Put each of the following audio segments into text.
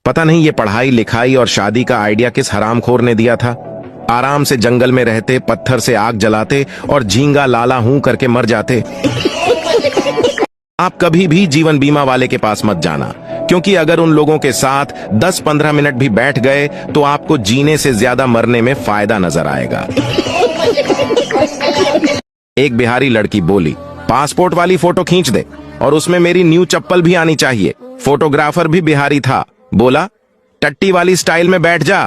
पता नहीं ये पढ़ाई लिखाई और शादी का आइडिया किस हरामखोर ने दिया था। आराम से जंगल में रहते, पत्थर से आग जलाते और झींगा लाला हूं करके मर जाते। आप कभी भी जीवन बीमा वाले के पास मत जाना, क्योंकि अगर उन लोगों के साथ 10-15 मिनट भी बैठ गए तो आपको जीने से ज्यादा मरने में फायदा नजर आएगा। एक बिहारी लड़की बोली, पासपोर्ट वाली फोटो खींच दे और उसमें मेरी न्यू चप्पल भी आनी चाहिए। फोटोग्राफर भी बिहारी था। बोला, टट्टी वाली स्टाइल में बैठ जा।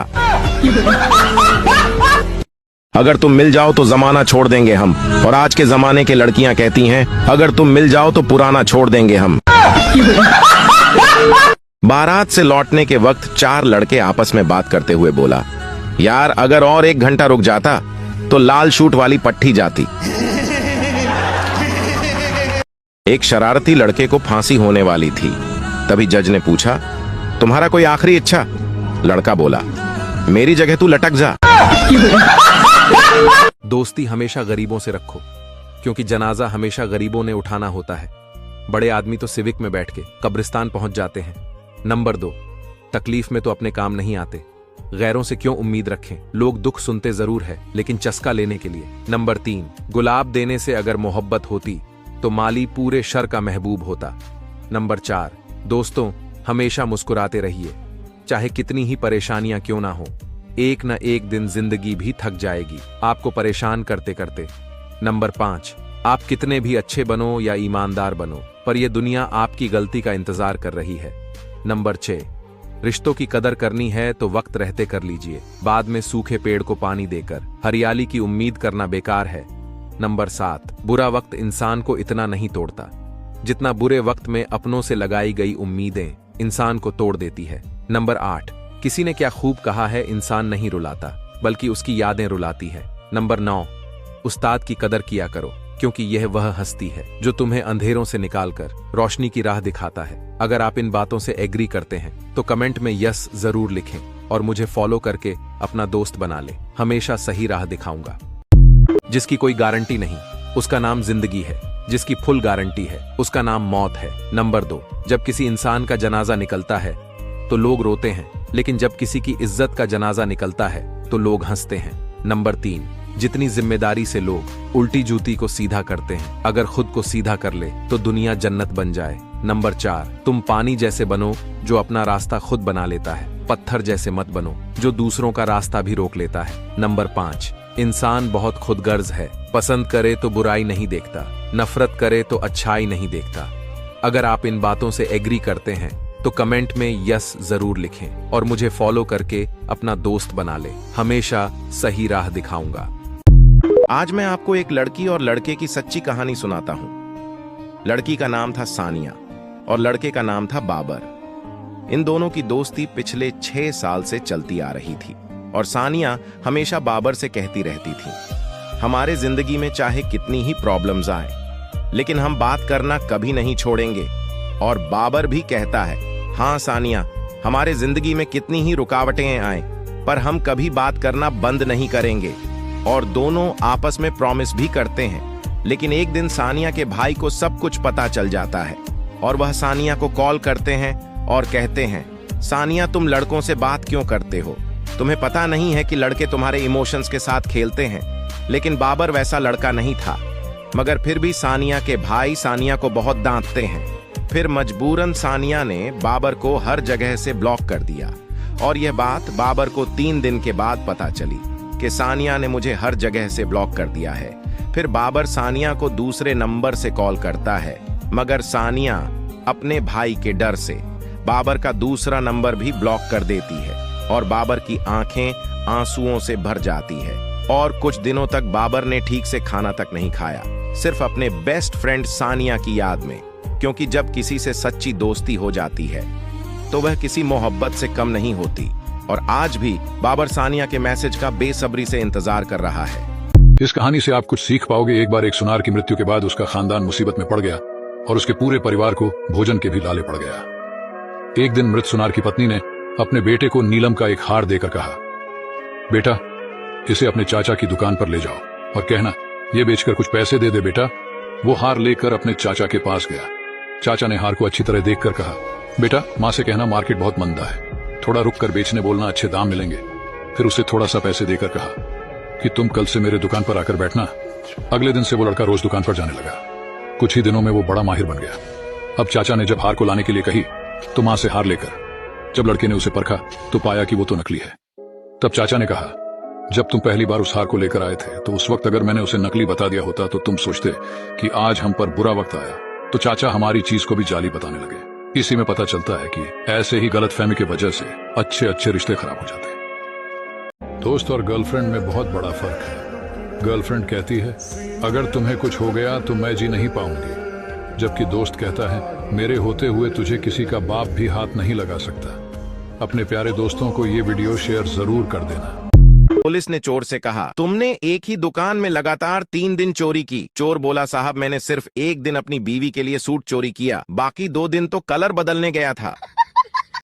अगर तुम मिल जाओ तो जमाना छोड़ देंगे हम, और आज के जमाने के लड़कियां कहती हैं, अगर तुम मिल जाओ तो पुराना छोड़ देंगे हम। बारात से लौटने के वक्त 4 लड़के आपस में बात करते हुए बोला, यार अगर और 1 घंटा रुक जाता तो लाल शूट वाली पट्टी जाती। एक शरारती लड़के को फांसी होने वाली थी। तभी जज ने पूछा, तुम्हारा कोई आखिरी इच्छा? लड़का बोला, मेरी जगह तू लटक जा। दोस्ती हमेशा गरीबों से रखो, क्योंकि जनाजा हमेशा गरीबों ने उठाना होता है। बड़े आदमी तो सिविक में बैठ के कब्रिस्तान पहुंच जाते हैं। नंबर 2, तकलीफ में तो अपने काम नहीं आते। गैरों से क्यों उम्मीद रखें? लोग दुख सुनते जरूर है, लेकिन चस्का लेने के लिए। नंबर 3, गुलाब देने से अगर मोहब्बत होती तो माली पूरे शर का महबूब होता। नंबर 4, दोस्तों हमेशा मुस्कुराते रहिए, चाहे कितनी ही परेशानियां क्यों ना हो। एक न एक दिन जिंदगी भी थक जाएगी आपको परेशान करते करते। नंबर 5, आप कितने भी अच्छे बनो या ईमानदार बनो, पर यह दुनिया आपकी गलती का इंतजार कर रही है। नंबर 6, रिश्तों की कदर करनी है तो वक्त रहते कर लीजिए, बाद में सूखे पेड़ को पानी देकर हरियाली की उम्मीद करना बेकार है। नंबर 7, बुरा वक्त इंसान को इतना नहीं तोड़ता जितना बुरे वक्त में अपनों से लगाई गई उम्मीदें इंसान को तोड़ देती है। नंबर 8, किसी ने क्या खूब कहा है, इंसान नहीं रुलाता बल्कि उसकी यादें रुलाती है। नंबर 9, उस्ताद की कदर किया करो, क्योंकि यह वह हस्ती है जो तुम्हें अंधेरों से निकालकर रोशनी की राह दिखाता है। अगर आप इन बातों से एग्री करते हैं तो कमेंट में यस जरूर लिखें और मुझे फॉलो करके अपना दोस्त बना लें। हमेशा सही राह दिखाऊंगा। जिसकी कोई गारंटी नहीं उसका नाम जिंदगी है, जिसकी फुल गारंटी है उसका नाम मौत है। नंबर 2, जब किसी इंसान का जनाजा निकलता है तो लोग रोते हैं, लेकिन जब किसी की इज्जत का जनाजा निकलता है तो लोग हंसते हैं। नंबर 3, जितनी जिम्मेदारी से लोग उल्टी जूती को सीधा करते हैं, अगर खुद को सीधा कर ले तो दुनिया जन्नत बन जाए। नंबर 4, तुम पानी जैसे बनो जो अपना रास्ता खुद बना लेता है, पत्थर जैसे मत बनो जो दूसरों का रास्ता भी रोक लेता है। नंबर 5, इंसान बहुत खुदगर्ज है, पसंद करे तो बुराई नहीं देखता, नफरत करे तो अच्छाई नहीं देखता। अगर आप इन बातों से एग्री करते हैं तो कमेंट में यस जरूर लिखें और मुझे फॉलो करके अपना दोस्त बना ले। हमेशा सही राह दिखाऊंगा। आज मैं आपको एक लड़की और लड़के की सच्ची कहानी सुनाता हूं। लड़की का नाम था सानिया और लड़के का नाम था बाबर। इन दोनों की दोस्ती पिछले 6 साल से चलती आ रही थी और सानिया हमेशा बाबर से कहती रहती थी, हमारे जिंदगी में चाहे कितनी ही प्रॉब्लम्स आए, लेकिन हम बात करना कभी नहीं छोड़ेंगे। और बाबर भी कहता है, हाँ सानिया, हमारे जिंदगी में कितनी ही रुकावटें आए पर हम कभी बात करना बंद नहीं करेंगे। और दोनों आपस में प्रॉमिस भी करते हैं। लेकिन एक दिन सानिया के भाई को सब कुछ पता चल जाता है और वह सानिया को कॉल करते हैं और कहते हैं, सानिया तुम लड़कों से बात क्यों करते हो? तुम्हें पता नहीं है कि लड़के तुम्हारे इमोशंस के साथ खेलते हैं। लेकिन बाबर वैसा लड़का नहीं था, मगर फिर भी सानिया के भाई सानिया को बहुत डांटते हैं। फिर मजबूरन सानिया ने बाबर को हर जगह से ब्लॉक कर दिया और यह बात बाबर को 3 दिन के बाद पता चली कि सानिया ने मुझे हर जगह से ब्लॉक कर दिया है। फिर बाबर सानिया को दूसरे नंबर से कॉल करता है, मगर सानिया अपने भाई के डर से बाबर का दूसरा नंबर भी ब्लॉक कर देती है और बाबर की आंखें आंसुओं से भर जाती है। और कुछ दिनों तक बाबर ने ठीक से खाना तक नहीं खाया, सिर्फ अपने बेस्ट फ्रेंड सानिया की याद में, क्योंकि जब किसी से सच्ची दोस्ती हो जाती है तो वह किसी मोहब्बत से कम नहीं होती। और आज भी बाबर सानिया के मैसेज का बेसब्री से इंतजार कर रहा है। इस कहानी से आप कुछ सीख पाओगे। एक बार एक सुनार की मृत्यु के बाद उसका खानदान मुसीबत में पड़ गया और उसके पूरे परिवार को भोजन के भी लाले पड़ गया। एक दिन मृत सुनार की पत्नी ने अपने बेटे को नीलम का एक हार देकर कहा, बेटा इसे अपने चाचा की दुकान पर ले जाओ और कहना ये बेचकर कुछ पैसे दे दे बेटा। वो हार लेकर अपने चाचा के पास गया। चाचा ने हार को अच्छी तरह देखकर कहा, बेटा माँ से कहना मार्केट बहुत मंदा है, थोड़ा रुक कर बेचने बोलना, अच्छे दाम मिलेंगे। फिर उसे थोड़ा सा पैसे देकर कहा कि तुम कल से मेरे दुकान पर आकर बैठना। अगले दिन से वो लड़का रोज दुकान पर जाने लगा। कुछ ही दिनों में वो बड़ा माहिर बन गया। अब चाचा ने जब हार को लाने के लिए कही तो मां से हार लेकर जब लड़के ने उसे परखा तो पाया कि वो तो नकली है। तब चाचा ने कहा, जब तुम पहली बार उस हार को लेकर आए थे तो उस वक्त अगर मैंने उसे नकली बता दिया होता तो तुम सोचते कि आज हम पर बुरा वक्त आया। तो चाचा हमारी चीज को भी जाली बताने लगे। इसी में पता चलता है कि ऐसे ही गलतफहमी की वजह से अच्छे अच्छे रिश्ते खराब हो जाते हैं। दोस्त और गर्लफ्रेंड में बहुत बड़ा फर्क है। गर्लफ्रेंड कहती है, अगर तुम्हें कुछ हो गया तो मैं जी नहीं पाऊंगी, जबकि दोस्त कहता है, मेरे होते हुए तुझे किसी का बाप भी हाथ नहीं लगा सकता। अपने प्यारे दोस्तों को ये वीडियो शेयर जरूर कर देना। पुलिस ने चोर से कहा, तुमने एक ही दुकान में लगातार 3 दिन चोरी की। चोर बोला, साहब मैंने सिर्फ एक दिन अपनी बीवी के लिए सूट चोरी किया, बाकी 2 दिन तो कलर बदलने गया था।